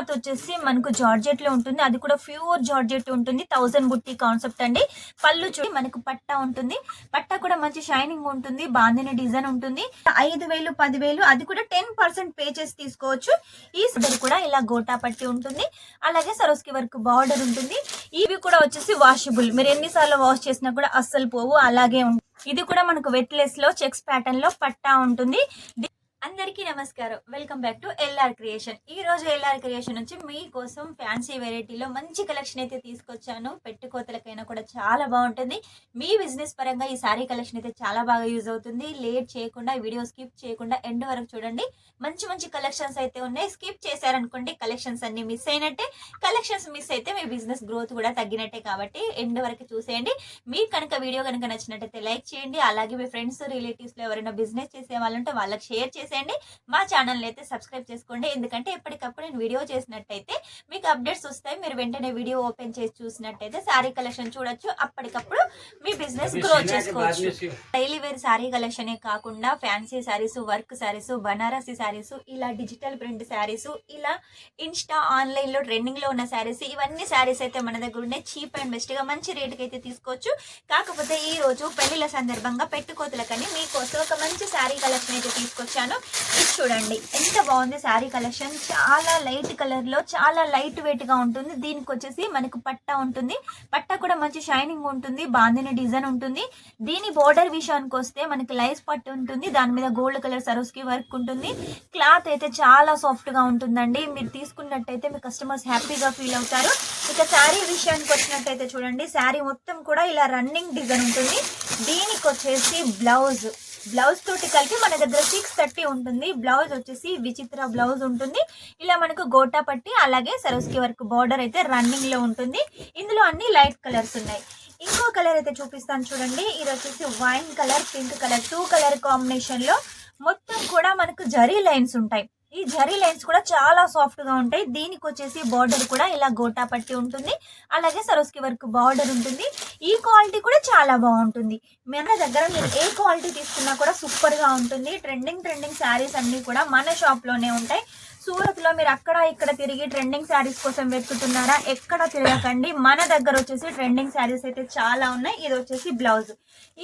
Cloth వచ్చేసి మనకు georgette లో ఉంటుంది, అది కూడా ప్యూర్ జార్జెట్ ఉంటుంది. 1000 బుట్టి కాన్సెప్ట్ అండి. పళ్ళు చూడి మనకు పట్టా ఉంటుంది, పట్టా కూడా మంచి షైనింగ్ ఉంటుంది, బాందిని డిజైన్ ఉంటుంది. 5000 10,000 అది కూడా 10% పే చేసి తీసుకోవచ్చు. ఈ సైడ్ కూడా ఇలా గోటా పట్టి ఉంటుంది, అలాగే సరోస్కి వర్క్ బార్డర్ ఉంటుంది. ఇవి కూడా వచ్చేసి వాషబుల్, మీరు ఎన్నిసార్లు వాష్ చేసినా కూడా అస్సలు పోవు, అలాగే ఉంటుంది. ఇది కూడా మనకు వెట్లెస్ లో చెక్స్ ప్యాటర్న్ లో పట్టా ఉంటుంది. అందరికీ నమస్కారం, welcome back to LR creation. ఈ రోజు ఎల్ఆర్ క్రియేషన్ నుంచి మీకోసం ఫ్యాన్సీ వెరైటీలో మంచి కలెక్షన్ అయితే తీసుకొచ్చాను. పెట్టుకోతలకైనా కూడా చాలా బాగుంటుంది. మీ బిజినెస్ పరంగా ఈ సారీ కలెక్షన్ అయితే చాలా బాగా యూజ్ అవుతుంది. లేట్ చేయకుండా వీడియో స్కిప్ చేయకుండా ఎండ్ వరకు చూడండి. మంచి మంచి కలెక్షన్స్ అయితే ఉన్నాయి. స్కిప్ చేశారనుకోండి కలెక్షన్స్ అన్ని మిస్ అయినట్టే. కలెక్షన్స్ మిస్ అయితే మీ బిజినెస్ గ్రోత్ కూడా తగ్గినట్టే, కాబట్టి ఎండ్ వరకు చూసేయండి. మీకు కనుక వీడియో కనుక నచ్చినట్టయితే లైక్ చేయండి. అలాగే మీ ఫ్రెండ్స్ రిలేటివ్స్ లో ఎవరైనా బిజినెస్ చేసే వాళ్ళంటే వాళ్ళకి షేర్ చేసి మా ఛానల్ అయితే సబ్స్క్రైబ్ చేసుకోండి. ఎందుకంటే ఎప్పటికప్పుడు నేను వీడియో చేసినట్టయితే మీకు అప్డేట్స్ వస్తాయి. మీరు వెంటనే వీడియో ఓపెన్ చేసి చూసినట్టయితే సారీ కలెక్షన్ చూడొచ్చు. అప్పటికప్పుడు మీ బిజినెస్ గ్రో చేసుకోవచ్చు. డైలీ వేర్ సారీ కలెక్షనే కాకుండా ఫ్యాన్సీ సారీస్, వర్క్ సారీస్, బనారసి సారీస్, ఇలా డిజిటల్ ప్రింట్ సారీస్, ఇలా ఇన్స్టా ఆన్లైన్ లో ట్రెండింగ్ లో ఉన్న సారీస్, ఇవన్నీ సారీస్ అయితే మన దగ్గర ఉన్నాయి. చీప్ అండ్ బెస్ట్ గా మంచి రేటుకి అయితే తీసుకోవచ్చు. కాకపోతే ఈ రోజు పెళ్లిల సందర్భంగా పెట్టుకోతలకని మీకోసం ఒక మంచి సారీ కలెక్షన్ అయితే తీసుకొచ్చాను. ఇది చూడండి ఎంత బాగుంది సారీ కలెక్షన్. చాలా లైట్ కలర్ లో చాలా లైట్ వెయిట్ గా ఉంటుంది. దీనికి వచ్చేసి మనకు పట్టా ఉంటుంది, పట్టా కూడా మంచి షైనింగ్ ఉంటుంది, బాందిని డిజైన్ ఉంటుంది. దీని బోర్డర్ విషయానికి వస్తే మనకి లైస్ పట్టు ఉంటుంది, దాని మీద గోల్డ్ కలర్ సరోస్కి వర్క్ ఉంటుంది. క్లాత్ అయితే చాలా సాఫ్ట్ గా ఉంటుందండి. మీరు తీసుకున్నట్టయితే మీ కస్టమర్స్ హ్యాపీగా ఫీల్ అవుతారు. ఇక శారీ విషయానికి వచ్చినట్టయితే చూడండి, శారీ మొత్తం కూడా ఇలా రన్నింగ్ డిజైన్ ఉంటుంది. దీనికి వచ్చేసి బ్లౌజ్ తోటి కలిపి మన దగ్గర 630 ఉంటుంది. బ్లౌజ్ వచ్చేసి విచిత్ర బ్లౌజ్ ఉంటుంది. ఇలా మనకు గోటా పట్టి అలాగే సరోస్కి వర్క్ బార్డర్ అయితే రన్నింగ్ లో ఉంటుంది. ఇందులో అన్ని లైట్ కలర్స్ ఉన్నాయి. ఇంకో కలర్ అయితే చూపిస్తాను చూడండి. ఇది వచ్చేసి wine colour, pink colour, 2 colour combination లో మొత్తం కూడా మనకు జరీ లైన్స్ ఉంటాయి. ఈ జరీ లైన్స్ కూడా చాలా సాఫ్ట్ గా ఉంటాయి. దీనికి వచ్చేసి బార్డర్ కూడా ఇలా గోటా పట్టి ఉంటుంది, అలాగే సరోస్కి వర్క్ బార్డర్ ఉంటుంది. ఈ క్వాలిటీ కూడా చాలా బాగుంటుంది. మన దగ్గర మీరు ఏ క్వాలిటీ తీసుకున్నా కూడా సూపర్ గా ఉంటుంది. ట్రెండింగ్ శారీస్ అన్ని కూడా మన షాప్ లోనే ఉంటాయి. సూరత్ లో మీరు అక్కడ ఇక్కడ తిరిగి ట్రెండింగ్ శారీస్ కోసం వెతుకుతున్నారా? ఎక్కడ తిరగకండి, మన దగ్గర వచ్చేసి ట్రెండింగ్ శారీస్ అయితే చాలా ఉన్నాయి. ఇది వచ్చేసి బ్లౌజ్.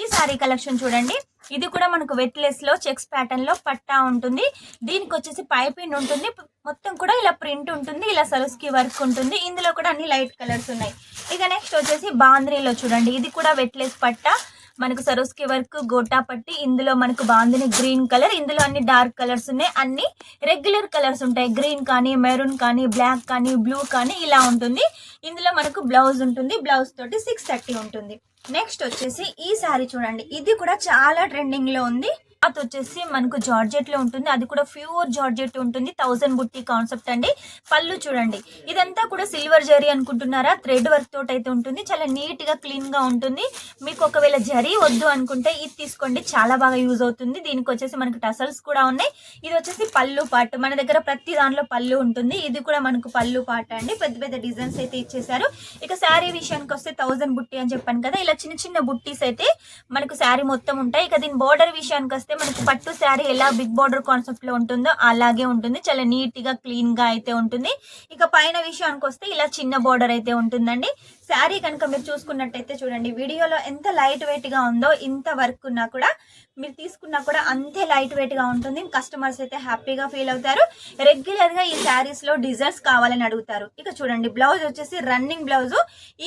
ఈ శారీ కలెక్షన్ చూడండి, ఇది కూడా మనకు వెట్లెస్ లో చెక్స్ ప్యాటర్న్ లో పట్టా ఉంటుంది. దీనికి వచ్చేసి పైపింగ్ ఉంటుంది, మొత్తం కూడా ఇలా ప్రింట్ ఉంటుంది, ఇలా సరోస్కి వర్క్ ఉంటుంది. ఇందులో కూడా అన్ని లైట్ కలర్స్ ఉన్నాయి. ఇక నెక్స్ట్ వచ్చేసి బాంద్రీలో చూడండి, ఇది కూడా వెట్లెస్ పట్టా, మనకు సరోస్కి వర్క్ గోటా పట్టి. ఇందులో మనకు బాందిని గ్రీన్ కలర్, ఇందులో అన్ని డార్క్ కలర్స్ ఉన్నాయి. అన్ని రెగ్యులర్ కలర్స్ ఉంటాయి, గ్రీన్ కానీ, మెరూన్ కానీ, బ్లాక్ కానీ, బ్లూ కానీ ఇలా ఉంటుంది. ఇందులో మనకు బ్లౌజ్ ఉంటుంది, బ్లౌజ్ తోటి 630 ఉంటుంది. నెక్స్ట్ వచ్చేసి ఈ సారీ చూడండి, ఇది కూడా చాలా ట్రెండింగ్ లో ఉంది. క్లాత్ వచ్చేసి మనకు జార్జెట్ లో ఉంటుంది, అది కూడా ప్యూర్ జార్జెట్ ఉంటుంది. 1000 బుట్టి కాన్సెప్ట్ అండి. పళ్ళు చూడండి, ఇదంతా కూడా సిల్వర్ జరీ అనుకుంటున్నారా? థ్రెడ్ వర్క్ తోటి అయితే ఉంటుంది. చాలా నీట్ గా క్లీన్ గా ఉంటుంది. మీకు ఒకవేళ జరీ వద్దు అనుకుంటే ఇది తీసుకోండి, చాలా బాగా యూజ్ అవుతుంది. దీనికి వచ్చేసి మనకు టసల్స్ కూడా ఉన్నాయి. ఇది వచ్చేసి పళ్ళు పార్ట్, మన దగ్గర ప్రతి దానిలో పళ్ళు ఉంటుంది. ఇది కూడా మనకు పళ్ళు పార్ట్ అండి. పెద్ద పెద్ద డిజైన్స్ అయితే ఇచ్చేసారు. ఇక శారీ విషయానికి వస్తే 1000 బుట్టి అని చెప్పాను కదా, ఇలా చిన్న చిన్న బుట్టీస్ అయితే మనకు శారీ మొత్తం ఉంటాయి. ఇక దీని బోర్డర్ విషయానికి వస్తే మనకు పట్టు శారీ ఎలా బిగ్ బార్డర్ కాన్సెప్ట్ లో ఉంటుందో అలాగే ఉంటుంది. చాలా నీట్ గా క్లీన్ గా అయితే ఉంటుంది. ఇక పైన విషయానికి వస్తే ఇలా చిన్న బార్డర్ అయితే ఉంటుందండి. శారీ కనుక మీరు చూసుకున్నట్టయితే చూడండి, వీడియోలో ఎంత లైట్ వెయిట్ గా ఉందో, ఇంత వర్క్ ఉన్నా కూడా మీరు తీసుకున్నా కూడా అంతే లైట్ వెయిట్ గా ఉంటుంది. కస్టమర్స్ అయితే హ్యాపీగా ఫీల్ అవుతారు. రెగ్యులర్ గా ఈ శారీస్ లో డిజైన్స్ కావాలని అడుగుతారు. ఇక చూడండి, బ్లౌజ్ వచ్చేసి రన్నింగ్ బ్లౌజ్.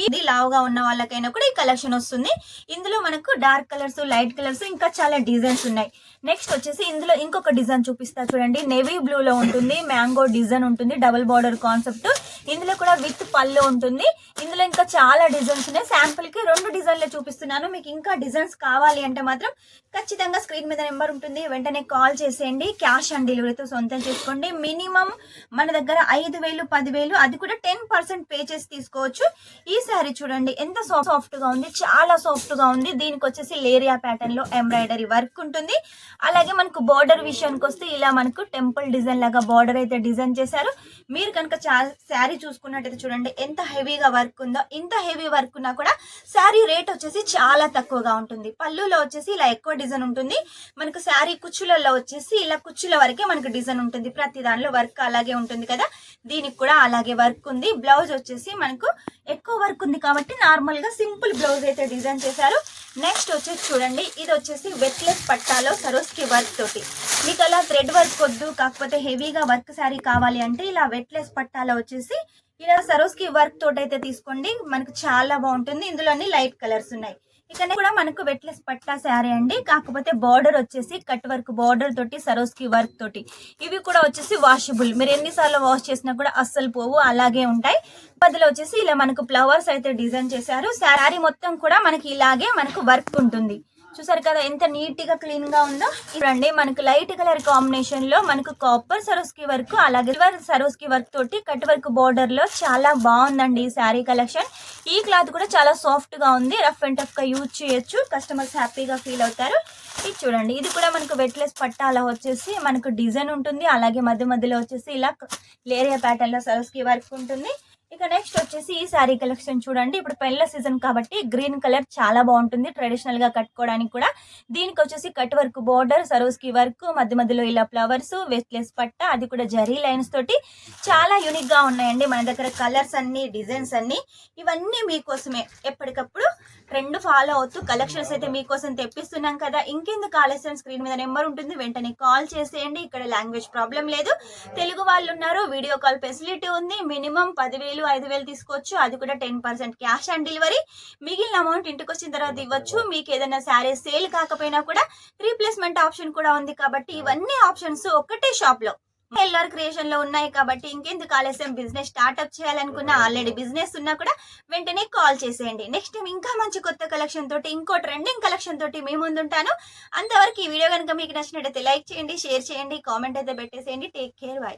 ఇది లావుగా ఉన్న వాళ్ళకైనా కూడా ఈ కలెక్షన్ వస్తుంది. ఇందులో మనకు డార్క్ కలర్స్, లైట్ కలర్స్, ఇంకా చాలా డిజైన్స్ ఉన్నాయి. నెక్స్ట్ వచ్చేసి ఇందులో ఇంకొక డిజైన్ చూపిస్తా చూడండి, నేవీ బ్లూ లో ఉంటుంది, మ్యాంగో డిజైన్ ఉంటుంది, డబుల్ బార్డర్ కాన్సెప్ట్. ఇందులో కూడా విత్ పళ్ళు ఉంటుంది. ఇందులో ఇంకా చాలా డిజైన్స్ ఉన్నాయి. శాంపుల్ కి 2 డిజైన్లే చూపిస్తున్నాను. మీకు ఇంకా డిజైన్స్ కావాలి అంటే మాత్రం ఖచ్చితంగా స్క్రీన్ మీద నెంబర్ ఉంటుంది, వెంటనే కాల్ చేసేయండి. క్యాష్ ఆన్ డెలివరీతో సొంతం చేసుకోండి. మినిమం మన దగ్గర 5000 10,000 అది కూడా 10% పే చేసి తీసుకోవచ్చు. ఈ శారీ చూడండి ఎంత సాఫ్ట్ గా ఉంది, చాలా సాఫ్ట్ గా ఉంది. దీనికి వచ్చేసి లేరియా ప్యాటర్న్ లో ఎంబ్రాయిడరీ వర్క్ ఉంటుంది. అలాగే మనకు బార్డర్ విషయానికి వస్తే ఇలా మనకు టెంపుల్ డిజైన్ లాగా బార్డర్ అయితే డిజైన్ చేశారు. మీరు కనుక శారీ శారీ చూసుకున్నట్టయితే చూడండి ఎంత హెవీగా వర్క్ ఉందో. ఇంత హెవీ వర్క్ ఉన్నా కూడా శారీ రేట్ వచ్చేసి చాలా తక్కువగా ఉంటుంది. పళ్ళులో వచ్చేసి ఇలా ఎక్కువ డిజైన్ ఉంటుంది. మనకు శారీ కుచ్చులలో వచ్చేసి ఇలా కుచ్చుల వరకే మనకు డిజైన్ ఉంటుంది. ప్రతి దానిలో వర్క్ అలాగే ఉంటుంది కదా, దీనికి కూడా అలాగే వర్క్ ఉంది. బ్లౌజ్ వచ్చేసి మనకు ఎక్కువ వర్క్ ఉంది కాబట్టి నార్మల్ గా సింపుల్ బ్లౌజ్ అయితే డిజైన్ చేశారు. నెక్స్ట్ వచ్చేసి చూడండి, ఇది వచ్చేసి వెట్లెస్ పట్టాలో సరోస్కి వర్క్ తోటి. మీకు అలా థ్రెడ్ వర్క్ వద్దు, కాకపోతే హెవీగా వర్క్ శారీ కావాలి అంటే ఇలా వెట్లెస్ పట్టాలో వచ్చేసి ఇలా సరోస్కి వర్క్ తోటి అయితే తీసుకోండి. మనకు చాలా బాగుంటుంది. ఇందులోని లైట్ కలర్స్ ఉన్నాయి. ఇక్కడ కూడా మనకు వెట్లెస్ పట్టా శారీ అండి, కాకపోతే బార్డర్ వచ్చేసి కట్ వర్క్ బార్డర్ తోటి సరోస్కి వర్క్ తోటి. ఇవి కూడా వచ్చేసి వాషబుల్, మీరు ఎన్నిసార్లు వాష్ చేసినా కూడా అస్సలు పోవు, అలాగే ఉంటాయి. మధ్యలో వచ్చేసి ఇలా మనకు ఫ్లవర్స్ అయితే డిజైన్ చేశారు. శారీ మొత్తం కూడా మనకి ఇలాగే మనకు వర్క్ ఉంటుంది. చూసారు కదా ఎంత నీట్ గా క్లీన్ గా ఉందో. చూడండి మనకు లైట్ కలర్ కాంబినేషన్ లో మనకు కాపర్ సరోస్కి వర్క్, అలాగే సిల్వర్ సరోస్కి వర్క్ తోటి కట్ వర్క్ బోర్డర్ లో చాలా బాగుందండి ఈ శారీ కలెక్షన్. ఈ క్లాత్ కూడా చాలా సాఫ్ట్ గా ఉంది, రఫ్ అండ్ టఫ్ గా యూజ్ చేయొచ్చు, కస్టమర్స్ హ్యాపీగా ఫీల్ అవుతారు. ఇది చూడండి, ఇది కూడా మనకు వెట్లెస్ పట్టాలో వచ్చేసి మనకు డిజైన్ ఉంటుంది. అలాగే మధ్య మధ్యలో వచ్చేసి ఇలా లేరియా ప్యాటర్న్ లో సరోస్కి వర్క్ ఉంటుంది. ఇక నెక్స్ట్ వచ్చేసి ఈ శారీ కలెక్షన్ చూడండి. ఇప్పుడు పెళ్ళ సీజన్ కాబట్టి గ్రీన్ కలర్ చాలా బాగుంటుంది ట్రెడిషనల్ గా కట్టుకోవడానికి కూడా. దీనికి వచ్చేసి కట్ వర్క్ బోర్డర్, సరోస్కి వర్క్, మధ్య మధ్యలో ఇలా ఫ్లవర్స్, వెట్లెస్ పట్ట, అది కూడా జరీ లైన్స్ తోటి చాలా యూనిక్ గా ఉన్నాయండి మన దగ్గర. కలర్స్ అన్ని, డిజైన్స్ అన్ని, ఇవన్నీ మీకోసమే. ఎప్పటికప్పుడు ట్రెండ్ ఫాలో అవుతూ కలెక్షన్స్ అయితే మీకోసం తెప్పిస్తున్నాం కదా. ఇంకెందుకు ఆలస్యం, స్క్రీన్ మీద నెంబర్ ఉంటుంది, వెంటనే కాల్ చేసేయండి. ఇక్కడ లాంగ్వేజ్ ప్రాబ్లం లేదు, తెలుగు వాళ్ళు ఉన్నారు, వీడియో కాల్ ఫెసిలిటీ ఉంది. మినిమం 10,000 5,000 తీసుకోవచ్చు, అది కూడా 10% క్యాష్ ఆన్ డెలివరీ. మిగిలిన అమౌంట్ ఇంటికి వచ్చిన తర్వాత ఇవ్వచ్చు. మీకు ఏదైనా శారీ సేల్ కాకపోయినా కూడా రీప్లేస్మెంట్ ఆప్షన్ కూడా ఉంది. కాబట్టి ఇవన్నీ ఆప్షన్స్ ఒకటే షాప్ లో ఎల్ఆర్ క్రియేషన్ లో ఉన్నాయి. కాబట్టి ఇంకెందుకు ఆలస్యం, బిజినెస్ స్టార్ట్అప్ చేయాలనుకున్నా, ఆల్రెడీ బిజినెస్ ఉన్నా కూడా వెంటనే కాల్ చేసేయండి. నెక్స్ట్ టైం ఇంకా మంచి కొత్త కలెక్షన్ తోటి, ఇంకో ట్రెండింగ్ కలెక్షన్ తోటి మీ ముందుంటాను. అంతవరకు ఈ వీడియో కనుక మీకు నచ్చినట్టయితే లైక్ చేయండి, షేర్ చేయండి, కామెంట్ అయితే పెట్టేసేయండి. Take care, by.